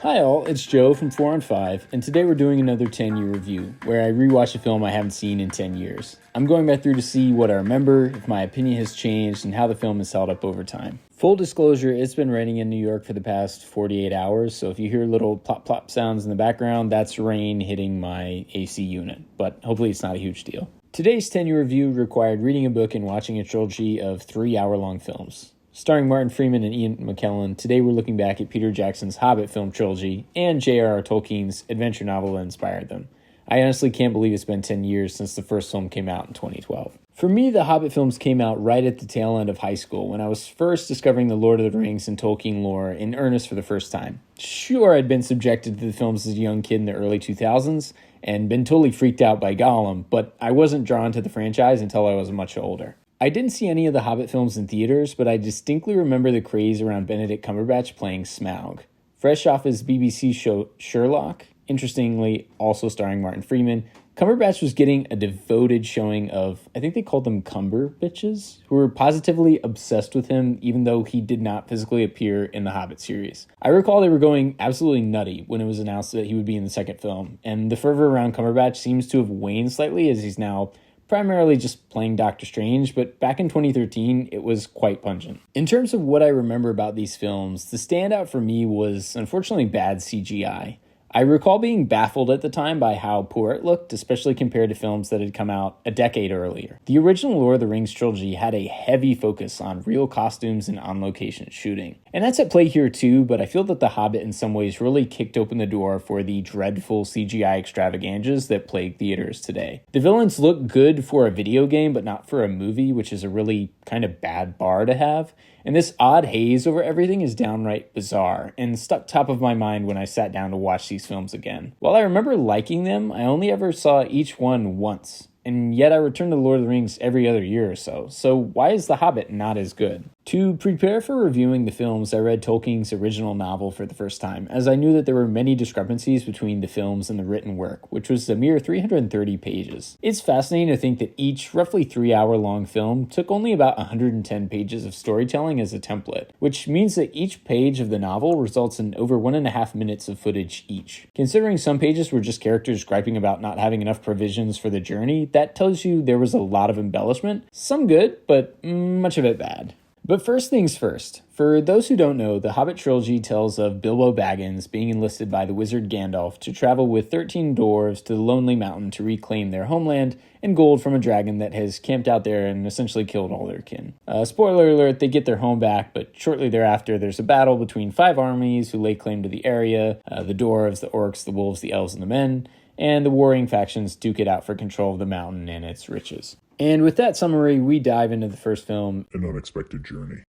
Hi all, it's Joe from 4 on 5, and today we're doing another 10-year review, where I rewatch a film I haven't seen in 10 years. I'm going back through to see what I remember, if my opinion has changed, and how the film has held up over time. Full disclosure, it's been raining in New York for the past 48 hours, so if you hear little plop-plop sounds in the background, that's rain hitting my AC unit, but hopefully it's not a huge deal. Today's 10-year review required reading a book and watching a trilogy of 3-hour-long films. Starring Martin Freeman and Ian McKellen, today we're looking back at Peter Jackson's Hobbit film trilogy and J.R.R. Tolkien's adventure novel that inspired them. I honestly can't believe it's been 10 years since the first film came out in 2012. For me, the Hobbit films came out right at the tail end of high school when I was first discovering the Lord of the Rings and Tolkien lore in earnest for the first time. Sure, I'd been subjected to the films as a young kid in the early 2000s and been totally freaked out by Gollum, but I wasn't drawn to the franchise until I was much older. I didn't see any of the Hobbit films in theaters, but I distinctly remember the craze around Benedict Cumberbatch playing Smaug. Fresh off his BBC show Sherlock, interestingly also starring Martin Freeman, Cumberbatch was getting a devoted showing of, I think they called them Cumber bitches, who were positively obsessed with him even though he did not physically appear in the Hobbit series. I recall they were going absolutely nutty when it was announced that he would be in the second film, and the fervor around Cumberbatch seems to have waned slightly as he's now primarily just playing Doctor Strange, but back in 2013, it was quite pungent. In terms of what I remember about these films, the standout for me was unfortunately bad CGI. I recall being baffled at the time by how poor it looked, especially compared to films that had come out a decade earlier. The original Lord of the Rings trilogy had a heavy focus on real costumes and on-location shooting. And that's at play here too, but I feel that The Hobbit in some ways really kicked open the door for the dreadful CGI extravaganzas that plague theaters today. The villains look good for a video game, but not for a movie, which is a really kind of bad bar to have. And this odd haze over everything is downright bizarre and stuck top of my mind when I sat down to watch these films again. While I remember liking them, I only ever saw each one once. And yet I return to Lord of the Rings every other year or so. So why is The Hobbit not as good? To prepare for reviewing the films, I read Tolkien's original novel for the first time, as I knew that there were many discrepancies between the films and the written work, which was a mere 330 pages. It's fascinating to think that each roughly 3-hour-long film took only about 110 pages of storytelling as a template, which means that each page of the novel results in over 1.5 minutes of footage each. Considering some pages were just characters griping about not having enough provisions for the journey, that tells you there was a lot of embellishment, some good, but much of it bad. But first things first, for those who don't know, the Hobbit Trilogy tells of Bilbo Baggins being enlisted by the wizard Gandalf to travel with 13 dwarves to the Lonely Mountain to reclaim their homeland and gold from a dragon that has camped out there and essentially killed all their kin. Spoiler alert, they get their home back, but shortly thereafter there's a battle between 5 armies who lay claim to the area, the dwarves, the orcs, the wolves, the elves, and the men, and the warring factions duke it out for control of the mountain and its riches. And with that summary, we dive into the first film, An Unexpected Journey.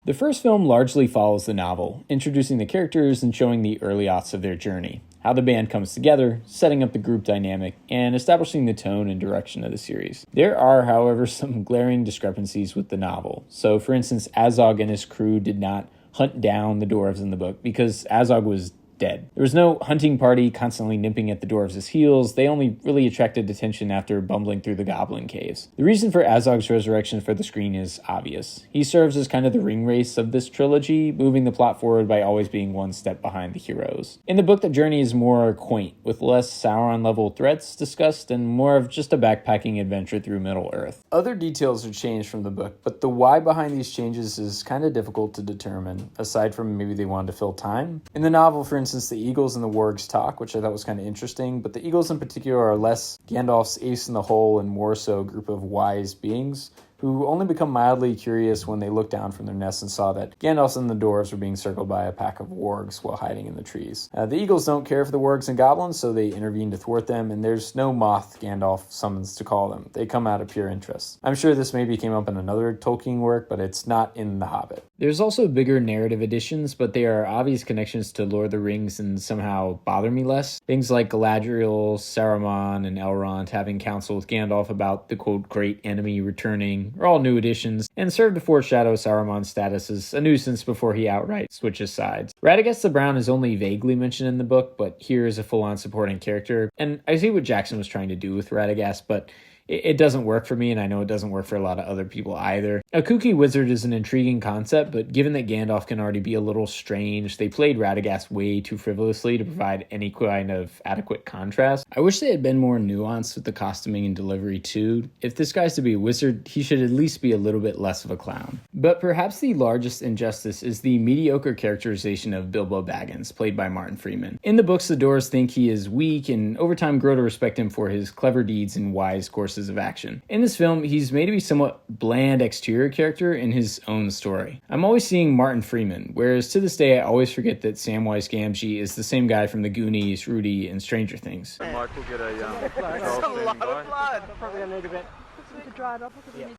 The first film largely follows the novel, introducing the characters and showing the early aughts of their journey, how the band comes together, setting up the group dynamic, and establishing the tone and direction of the series. There are, however, some glaring discrepancies with the novel. So, for instance, Azog and his crew did not hunt down the dwarves in the book because Azog was dead. There was no hunting party constantly nipping at the dwarves' heels. They only really attracted attention after bumbling through the goblin caves. The reason for Azog's resurrection for the screen is obvious. He serves as kind of the ring race of this trilogy, moving the plot forward by always being one step behind the heroes. In the book, the journey is more quaint, with less Sauron-level threats discussed and more of just a backpacking adventure through Middle-earth. Other details are changed from the book, but the why behind these changes is kind of difficult to determine, aside from maybe they wanted to fill time. In the novel, for instance, the Eagles and the Wargs talk, which I thought was kind of interesting, but the Eagles in particular are less Gandalf's ace in the hole and more so a group of wise beings who only become mildly curious when they look down from their nests and saw that Gandalf and the dwarves were being circled by a pack of wargs while hiding in the trees. The Eagles don't care for the wargs and goblins, so they intervene to thwart them, and there's no moth Gandalf summons to call them. They come out of pure interest. I'm sure this maybe came up in another Tolkien work, but it's not in The Hobbit. There's also bigger narrative additions, but they are obvious connections to Lord of the Rings and somehow bother me less. Things like Galadriel, Saruman, and Elrond having counsel with Gandalf about the quote great enemy returning are all new additions, and serve to foreshadow Saruman's status as a nuisance before he outright switches sides. Radagast the Brown is only vaguely mentioned in the book, but here is a full-on supporting character, and I see what Jackson was trying to do with Radagast, but it doesn't work for me, and I know it doesn't work for a lot of other people either. A kooky wizard is an intriguing concept, but given that Gandalf can already be a little strange, they played Radagast way too frivolously to provide any kind of adequate contrast. I wish they had been more nuanced with the costuming and delivery too. If this guy's to be a wizard, he should at least be a little bit less of a clown. But perhaps the largest injustice is the mediocre characterization of Bilbo Baggins, played by Martin Freeman. In the books, the dwarves think he is weak, and over time grow to respect him for his clever deeds and wise courses of action. In this film, he's made to be somewhat bland exterior character in his own story. I'm always seeing Martin Freeman, whereas to this day I always forget that Samwise Gamgee is the same guy from The Goonies, Rudy, and Stranger Things. Mark will get a That's a lot of blood. Probably gonna need a bit.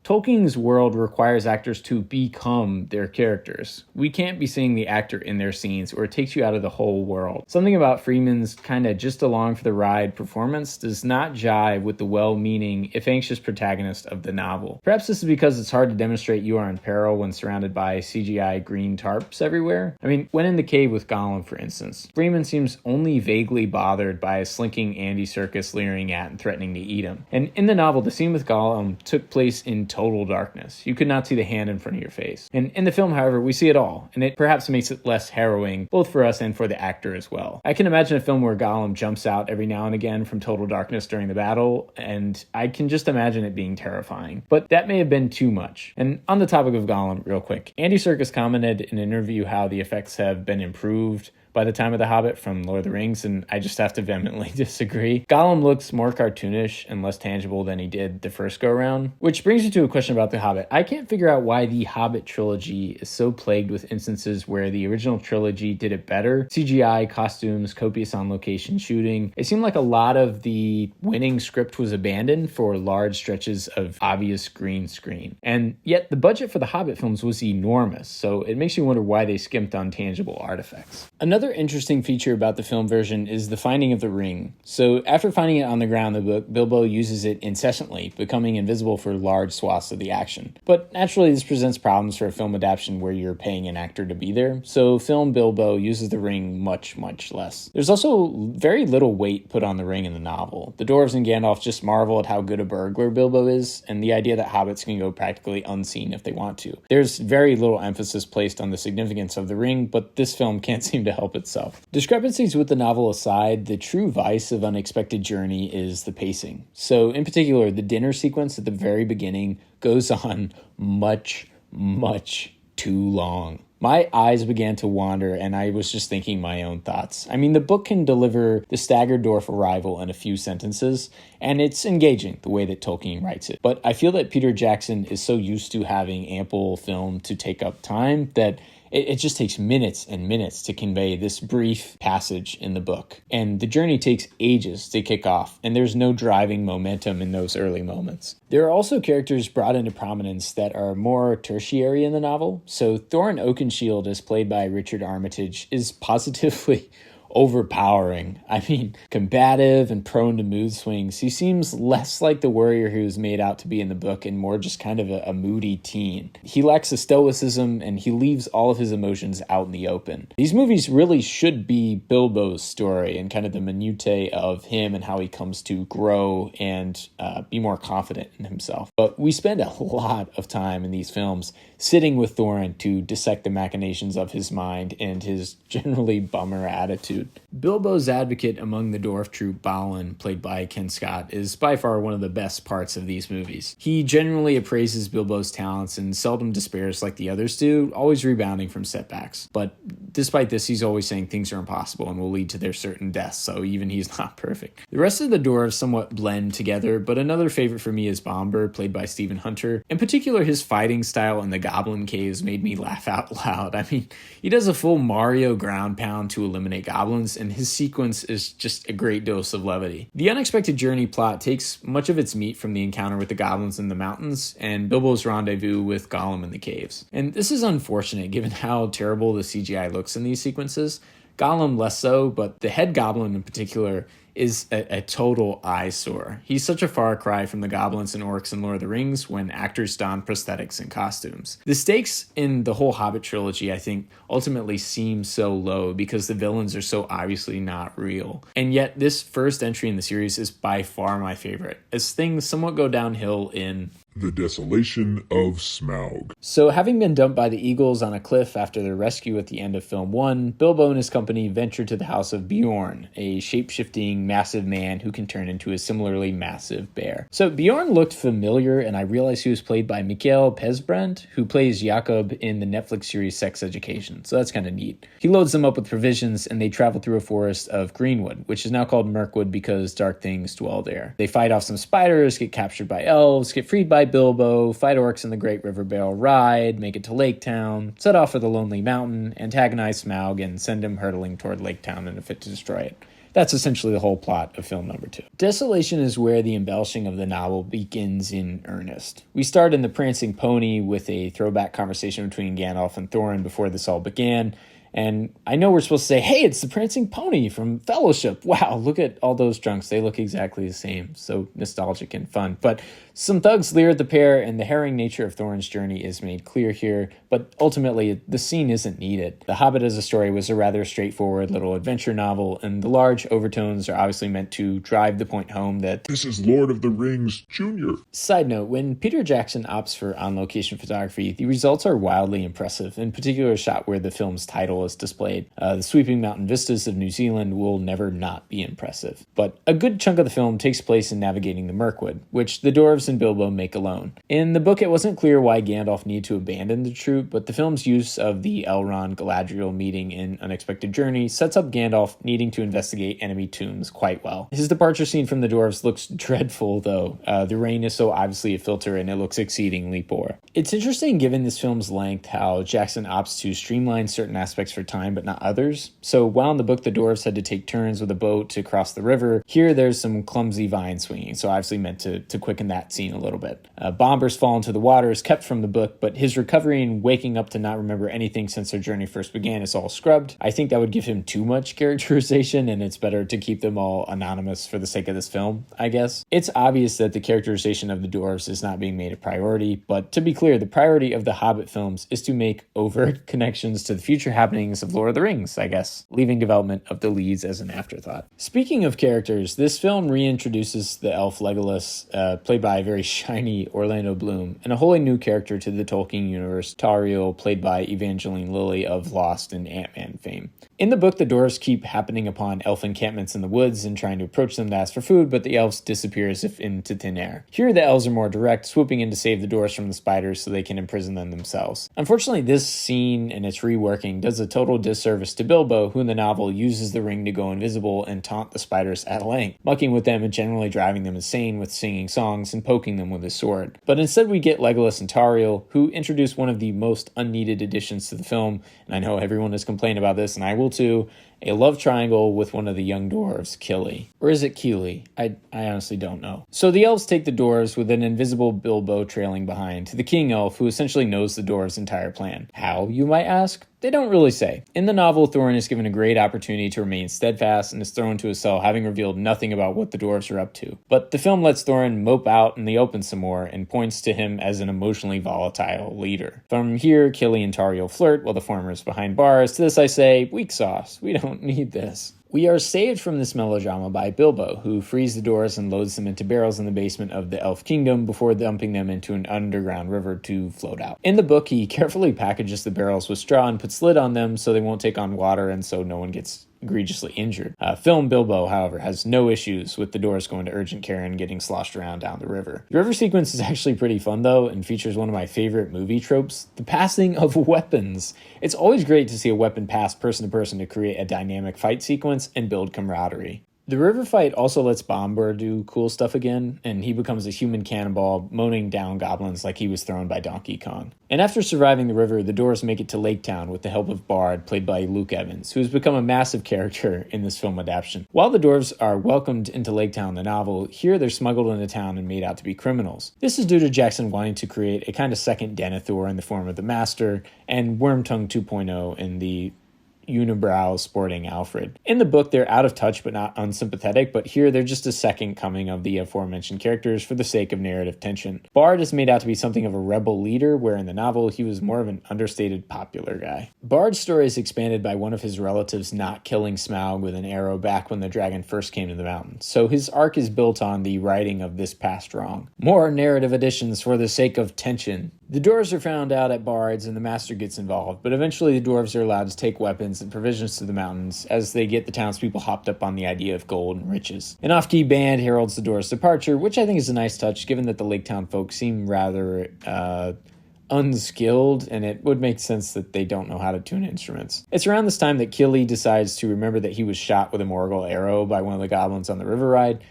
Tolkien's world requires actors to become their characters. We can't be seeing the actor in their scenes, or it takes you out of the whole world. Something about Freeman's kinda just along for the ride performance does not jive with the well-meaning, if anxious protagonist of the novel. Perhaps this is because it's hard to demonstrate you are in peril when surrounded by CGI green tarps everywhere. I mean, when in the cave with Gollum, for instance, Freeman seems only vaguely bothered by a slinking Andy Serkis leering at and threatening to eat him. And in the novel, the scene with Gollum took place in total darkness. You could not see the hand in front of your face. And in the film, however, we see it all, and it perhaps makes it less harrowing, both for us and for the actor as well. I can imagine a film where Gollum jumps out every now and again from total darkness during the battle, and I can just imagine it being terrifying. But that may have been too much. And on the topic of Gollum, real quick, Andy Serkis commented in an interview how the effects have been improved by the time of The Hobbit from Lord of the Rings, and I just have to vehemently disagree. Gollum looks more cartoonish and less tangible than he did the first go-around, which brings me to a question about The Hobbit. I can't figure out why the Hobbit trilogy is so plagued with instances where the original trilogy did it better. CGI, costumes, copious on-location shooting. It seemed like a lot of the winning script was abandoned for large stretches of obvious green screen. And yet the budget for the Hobbit films was enormous, so it makes you wonder why they skimped on tangible artifacts. Another interesting feature about the film version is the finding of the ring. So after finding it on the ground in the book, Bilbo uses it incessantly, becoming invisible for large swaths of the action. But naturally, this presents problems for a film adaptation where you're paying an actor to be there, so film Bilbo uses the ring much, much less. There's also very little weight put on the ring in the novel. The dwarves and Gandalf just marvel at how good a burglar Bilbo is, and the idea that hobbits can go practically unseen if they want to. There's very little emphasis placed on the significance of the ring, but this film can't seem to help itself. Discrepancies with the novel aside, the true vice of Unexpected Journey is the pacing. So in particular, the dinner sequence at the very beginning goes on much, much too long. My eyes began to wander, and I was just thinking my own thoughts. I mean, the book can deliver the staggered dwarf arrival in a few sentences, and it's engaging the way that Tolkien writes it. But I feel that Peter Jackson is so used to having ample film to take up time that it just takes minutes and minutes to convey this brief passage in the book. And the journey takes ages to kick off, and there's no driving momentum in those early moments. There are also characters brought into prominence that are more tertiary in the novel. So Thorin Oakenshield, as played by Richard Armitage, is positively overpowering. I mean, combative and prone to mood swings. He seems less like the warrior he was made out to be in the book and more just kind of a moody teen. He lacks a stoicism, and he leaves all of his emotions out in the open. These movies really should be Bilbo's story and kind of the minutiae of him and how he comes to grow and be more confident in himself. But we spend a lot of time in these films sitting with Thorin to dissect the machinations of his mind and his generally bummer attitude. Bilbo's advocate among the dwarf troop, Balin, played by Ken Scott, is by far one of the best parts of these movies. He genuinely appraises Bilbo's talents and seldom despairs like the others do, always rebounding from setbacks. But despite this, he's always saying things are impossible and will lead to their certain deaths, so even he's not perfect. The rest of the dwarves somewhat blend together, but another favorite for me is Bombur, played by Stephen Hunter. In particular, his fighting style in the Goblin Caves made me laugh out loud. I mean, he does a full Mario ground pound to eliminate goblins, and his sequence is just a great dose of levity. The Unexpected Journey plot takes much of its meat from the encounter with the goblins in the mountains and Bilbo's rendezvous with Gollum in the caves. And this is unfortunate given how terrible the CGI looks in these sequences. Gollum less so, but the head goblin in particular is a total eyesore. He's such a far cry from the goblins and orcs in Lord of the Rings when actors don prosthetics and costumes. The stakes in the whole Hobbit trilogy, I think, ultimately seem so low because the villains are so obviously not real. And yet this first entry in the series is by far my favorite, as things somewhat go downhill in The Desolation of Smaug. So, having been dumped by the Eagles on a cliff after their rescue at the end of film 1, Bilbo and his company venture to the house of Bjorn, a shape-shifting, massive man who can turn into a similarly massive bear. So, Bjorn looked familiar, and I realized he was played by Mikael Pesbrandt, who plays Jakob in the Netflix series Sex Education, so that's kind of neat. He loads them up with provisions, and they travel through a forest of Greenwood, which is now called Mirkwood because dark things dwell there. They fight off some spiders, get captured by elves, get freed by Bilbo, fight orcs in the Great River Barrel Ride, make it to Lake Town, set off for the Lonely Mountain, antagonize Smaug, and send him hurtling toward Lake Town in a fit to destroy it. That's essentially the whole plot of film number 2. Desolation is where the embellishing of the novel begins in earnest. We start in the Prancing Pony with a throwback conversation between Gandalf and Thorin before this all began. And I know we're supposed to say, hey, it's the Prancing Pony from Fellowship. Wow, look at all those drunks. They look exactly the same. So nostalgic and fun. But some thugs leer at the pair, and the harrowing nature of Thorin's journey is made clear here. But ultimately, the scene isn't needed. The Hobbit as a story was a rather straightforward little adventure novel, and the large overtones are obviously meant to drive the point home that this is Lord of the Rings Jr. Side note, when Peter Jackson opts for on-location photography, the results are wildly impressive, in particular a shot where the film's title is displayed. The sweeping mountain vistas of New Zealand will never not be impressive. But a good chunk of the film takes place in navigating the Mirkwood, which the dwarves and Bilbo make alone. In the book, it wasn't clear why Gandalf needed to abandon the troop, but the film's use of the Elrond-Galadriel meeting in Unexpected Journey sets up Gandalf needing to investigate enemy tombs quite well. His departure scene from the dwarves looks dreadful, though. The rain is so obviously a filter, and it looks exceedingly poor. It's interesting, given this film's length, how Jackson opts to streamline certain aspects for time, but not others. So while in the book the dwarves had to take turns with a boat to cross the river, here there's some clumsy vine swinging, so obviously meant to quicken that scene a little bit. Bombers fall into the water is kept from the book, but his recovery and waking up to not remember anything since their journey first began is all scrubbed. I think that would give him too much characterization, and it's better to keep them all anonymous for the sake of this film, I guess. It's obvious that the characterization of the dwarves is not being made a priority, but to be clear, the priority of the Hobbit films is to make overt connections to the future happenings of Lord of the Rings, I guess, leaving development of the leads as an afterthought. Speaking of characters, this film reintroduces the elf Legolas, played by a very shiny Orlando Bloom, and a wholly new character to the Tolkien universe, Tauriel, played by Evangeline Lilly of Lost and Ant-Man fame. In the book, the dwarves keep happening upon elf encampments in the woods and trying to approach them to ask for food, but the elves disappear as if into thin air. Here, the elves are more direct, swooping in to save the dwarves from the spiders so they can imprison them themselves. Unfortunately, this scene and its reworking does a total disservice to Bilbo, who in the novel uses the ring to go invisible and taunt the spiders at length, mucking with them and generally driving them insane with singing songs and poking them with his sword. But instead we get Legolas and Tauriel, who introduce one of the most unneeded additions to the film, and I know everyone has complained about this, and I will too, a love triangle with one of the young dwarves, Killy. Or is it Keely? I honestly don't know. So the elves take the dwarves with an invisible Bilbo trailing behind to the king elf, who essentially knows the dwarves' entire plan. How, you might ask? They don't really say. In the novel, Thorin is given a great opportunity to remain steadfast and is thrown to a cell, having revealed nothing about what the dwarves are up to. But the film lets Thorin mope out in the open some more and points to him as an emotionally volatile leader. From here, Killy and Tauriel flirt while the former is behind bars. To this I say, weak sauce. We don't need this. We are saved from this melodrama by Bilbo, who frees the doors and loads them into barrels in the basement of the Elf Kingdom before dumping them into an underground river to float out. In the book, he carefully packages the barrels with straw and puts lid on them so they won't take on water and so no one gets egregiously injured. Film Bilbo, however, has no issues with the doors going to urgent care and getting sloshed around down the river. The river sequence is actually pretty fun, though, and features one of my favorite movie tropes, the passing of weapons. It's always great to see a weapon pass person to person to create a dynamic fight sequence and build camaraderie. The river fight also lets Bombur do cool stuff again, and he becomes a human cannonball, mowing down goblins like he was thrown by Donkey Kong. And after surviving the river, the dwarves make it to Lake Town with the help of Bard, played by Luke Evans, who has become a massive character in this film adaptation. While the dwarves are welcomed into Lake Town in the novel, here they're smuggled into town and made out to be criminals. This is due to Jackson wanting to create a kind of second Denethor in the form of the Master, and Wormtongue 2.0 in the unibrow sporting Alfred. In the book, they're out of touch but not unsympathetic, but here they're just a second coming of the aforementioned characters for the sake of narrative tension. Bard is made out to be something of a rebel leader, where in the novel, he was more of an understated popular guy. Bard's story is expanded by one of his relatives not killing Smaug with an arrow back when the dragon first came to the mountain, so his arc is built on the righting of this past wrong. More narrative additions for the sake of tension. The dwarves are found out at Bard's and the master gets involved, but eventually the dwarves are allowed to take weapons and provisions to the mountains as they get the townspeople hopped up on the idea of gold and riches. An off-key band heralds the dwarves' departure, which I think is a nice touch given that the Lake Town folk seem rather unskilled, and it would make sense that they don't know how to tune instruments. It's around this time that Killy decides to remember that he was shot with a Morgul arrow by one of the goblins on the river ride.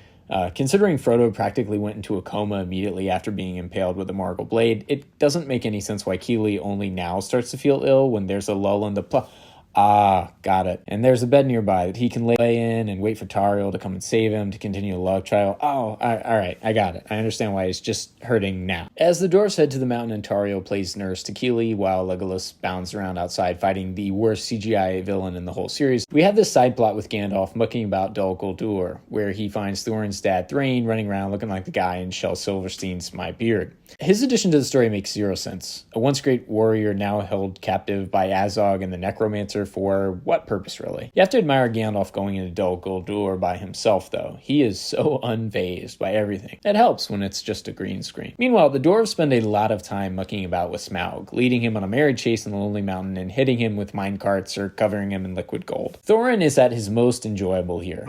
Considering Frodo practically went into a coma immediately after being impaled with a Morgul blade, it doesn't make any sense why Keeley only now starts to feel ill when there's a lull in the plot. Ah, got it. And there's a bed nearby that he can lay in and wait for Tauriel to come and save him to continue the love trial. Oh, all right, I got it. I understand why he's just hurting now. As the dwarves head to the mountain and Tauriel plays nurse to Keeley while Legolas bounds around outside fighting the worst CGI villain in the whole series, we have this side plot with Gandalf mucking about Dol Guldur, where he finds Thorin's dad Thrain running around looking like the guy in Shel Silverstein's My Beard. His addition to the story makes zero sense. A once great warrior now held captive by Azog and the Necromancer for what purpose, really? You have to admire Gandalf going into Dol Guldur by himself, though. He is so unfazed by everything. It helps when it's just a green screen. Meanwhile, the dwarves spend a lot of time mucking about with Smaug, leading him on a merry chase in the Lonely Mountain and hitting him with minecarts or covering him in liquid gold. Thorin is at his most enjoyable here,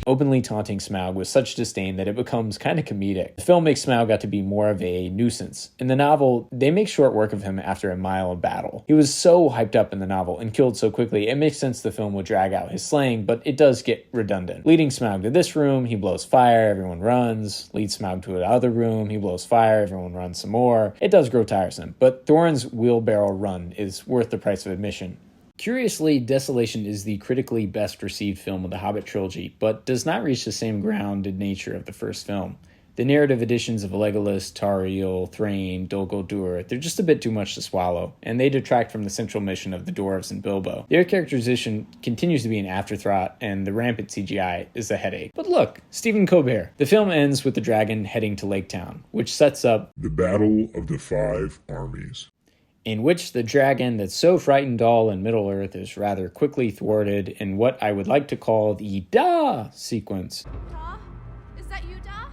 openly taunting Smaug with such disdain that it becomes kind of comedic. The film makes Smaug out to be more of a nuisance. In the novel, they make short work of him after a mile of battle. He was so hyped up in the novel and killed so quickly, it makes sense the film would drag out his slaying, but it does get redundant. Leading Smaug to this room, he blows fire, everyone runs. Leads Smaug to another room, he blows fire, everyone runs some more. It does grow tiresome, but Thorin's wheelbarrow run is worth the price of admission. Curiously, Desolation is the critically best received film of the Hobbit Trilogy, but does not reach the same grounded nature of the first film. The narrative additions of Legolas, Tauriel, Thrain, Dol Guldur, they're just a bit too much to swallow, and they detract from the central mission of the dwarves and Bilbo. Their characterization continues to be an afterthought, and the rampant CGI is a headache. But look, Stephen Colbert. The film ends with the dragon heading to Lake Town, which sets up The Battle of the Five Armies, in which the dragon that's so frightened all in Middle-earth is rather quickly thwarted in what I would like to call the Da sequence. Da? Is that you, Da?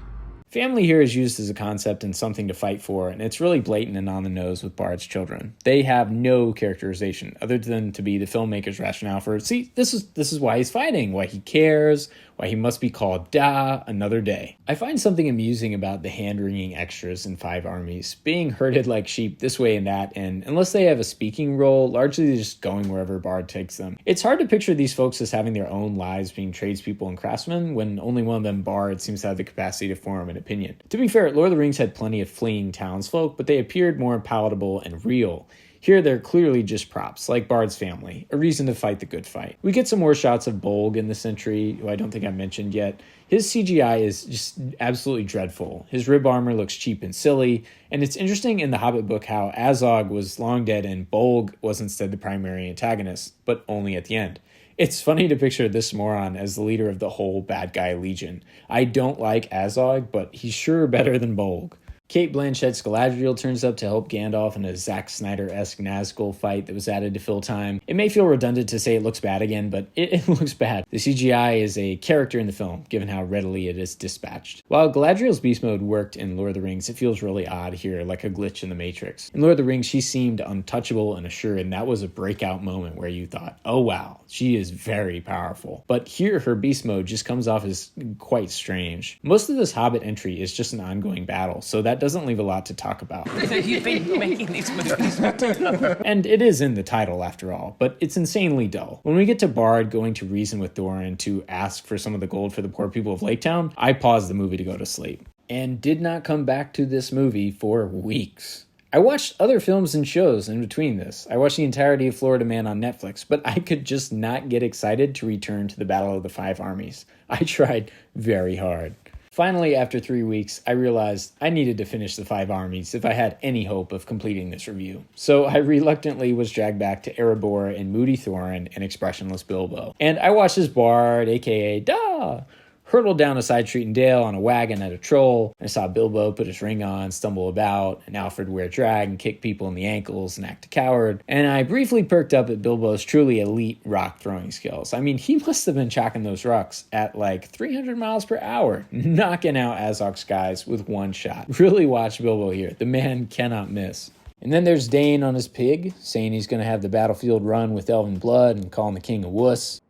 Family here is used as a concept and something to fight for, and it's really blatant and on the nose with Bard's children. They have no characterization other than to be the filmmaker's rationale for, see, this is why he's fighting, why he cares, why he must be called Da another day. I find something amusing about the hand-wringing extras in Five Armies, being herded like sheep this way and that, and unless they have a speaking role, largely just going wherever Bard takes them. It's hard to picture these folks as having their own lives being tradespeople and craftsmen, when only one of them, Bard, seems to have the capacity to form an opinion. To be fair, Lord of the Rings had plenty of fleeing townsfolk, but they appeared more palatable and real. Here, they're clearly just props, like Bard's family, a reason to fight the good fight. We get some more shots of Bolg in this entry, who I don't think I mentioned yet. His CGI is just absolutely dreadful. His rib armor looks cheap and silly, and it's interesting in the Hobbit book how Azog was long dead and Bolg was instead the primary antagonist, but only at the end. It's funny to picture this moron as the leader of the whole bad guy legion. I don't like Azog, but he's sure better than Bolg. Cate Blanchett's Galadriel turns up to help Gandalf in a Zack Snyder-esque Nazgul fight that was added to fill time. It may feel redundant to say it looks bad again, but it looks bad. The CGI is a character in the film, given how readily it is dispatched. While Galadriel's beast mode worked in Lord of the Rings, it feels really odd here, like a glitch in the Matrix. In Lord of the Rings, she seemed untouchable and assured, and that was a breakout moment where you thought, oh wow, she is very powerful. But here, her beast mode just comes off as quite strange. Most of this Hobbit entry is just an ongoing battle, so that doesn't leave a lot to talk about. You've been making these movies. And it is in the title, after all, but it's insanely dull. When we get to Bard going to reason with Thorin to ask for some of the gold for the poor people of Lake Town, I paused the movie to go to sleep. And did not come back to this movie for weeks. I watched other films and shows in between this. I watched the entirety of Florida Man on Netflix, but I could just not get excited to return to the Battle of the Five Armies. I tried very hard. Finally, after 3 weeks, I realized I needed to finish the 5 armies if I had any hope of completing this review. So I reluctantly was dragged back to Erebor and Moody Thorin and expressionless Bilbo. And I watched this bard, aka Da, hurtle down a side street in Dale on a wagon at a troll. I saw Bilbo put his ring on, stumble about, and Alfred wear drag and kick people in the ankles and act a coward. And I briefly perked up at Bilbo's truly elite rock throwing skills. I mean, he must have been chalking those rocks at like 300 miles per hour, knocking out Azog's guys with one shot. Really watch Bilbo here. The man cannot miss. And then there's Dane on his pig, saying he's going to have the battlefield run with elven blood and calling the king a wuss.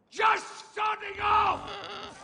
Just starting off!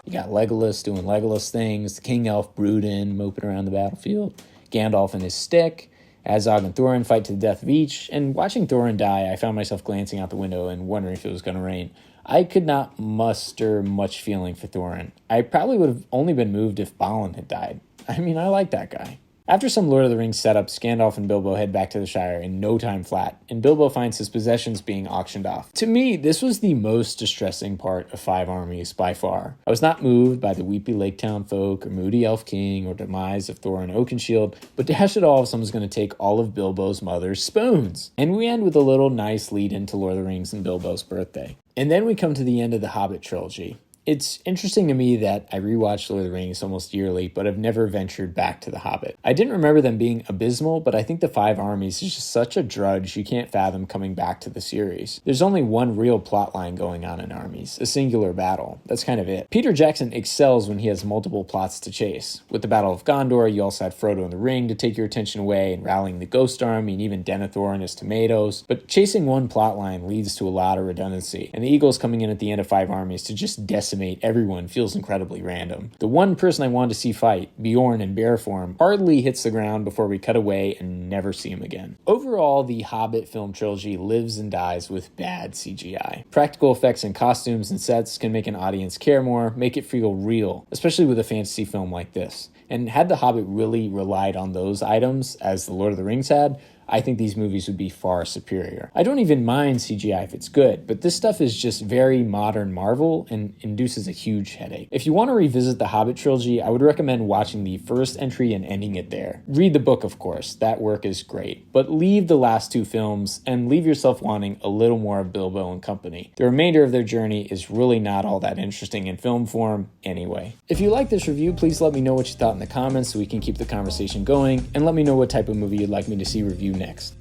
You got Legolas doing Legolas things, the King Elf brooding, moping around the battlefield, Gandalf and his stick, Azog and Thorin fight to the death of each, and watching Thorin die, I found myself glancing out the window and wondering if it was going to rain. I could not muster much feeling for Thorin. I probably would have only been moved if Balin had died. I mean, I like that guy. After some Lord of the Rings setups, Gandalf and Bilbo head back to the Shire in no time flat, and Bilbo finds his possessions being auctioned off. To me, this was the most distressing part of 5 armies by far. I was not moved by the weepy Lake Town folk, or moody Elf King, or demise of Thorin Oakenshield, but dash it all if someone's going to take all of Bilbo's mother's spoons. And we end with a little nice lead into Lord of the Rings and Bilbo's birthday. And then we come to the end of the Hobbit Trilogy. It's interesting to me that I rewatch Lord of the Rings almost yearly, but I've never ventured back to The Hobbit. I didn't remember them being abysmal, but I think the 5 armies is just such a drudge you can't fathom coming back to the series. There's only one real plot line going on in armies, a singular battle. That's kind of it. Peter Jackson excels when he has multiple plots to chase. With the Battle of Gondor, you also had Frodo in the Ring to take your attention away, and rallying the Ghost Army, and even Denethor and his tomatoes. But chasing one plot line leads to a lot of redundancy, and the Eagles coming in at the end of 5 armies to just decimate everyone feels incredibly random. The one person I wanted to see fight, Bjorn in bear form, hardly hits the ground before we cut away and never see him again. Overall, the Hobbit film trilogy lives and dies with bad CGI. Practical effects and costumes and sets can make an audience care more, make it feel real, especially with a fantasy film like this. And had The Hobbit really relied on those items, as The Lord of the Rings had, I think these movies would be far superior. I don't even mind CGI if it's good, but this stuff is just very modern Marvel and induces a huge headache. If you want to revisit the Hobbit trilogy, I would recommend watching the first entry and ending it there. Read the book, of course. That work is great. But leave the last 2 films and leave yourself wanting a little more of Bilbo and company. The remainder of their journey is really not all that interesting in film form anyway. If you like this review, please let me know what you thought in the comments so we can keep the conversation going, and let me know what type of movie you'd like me to see review next.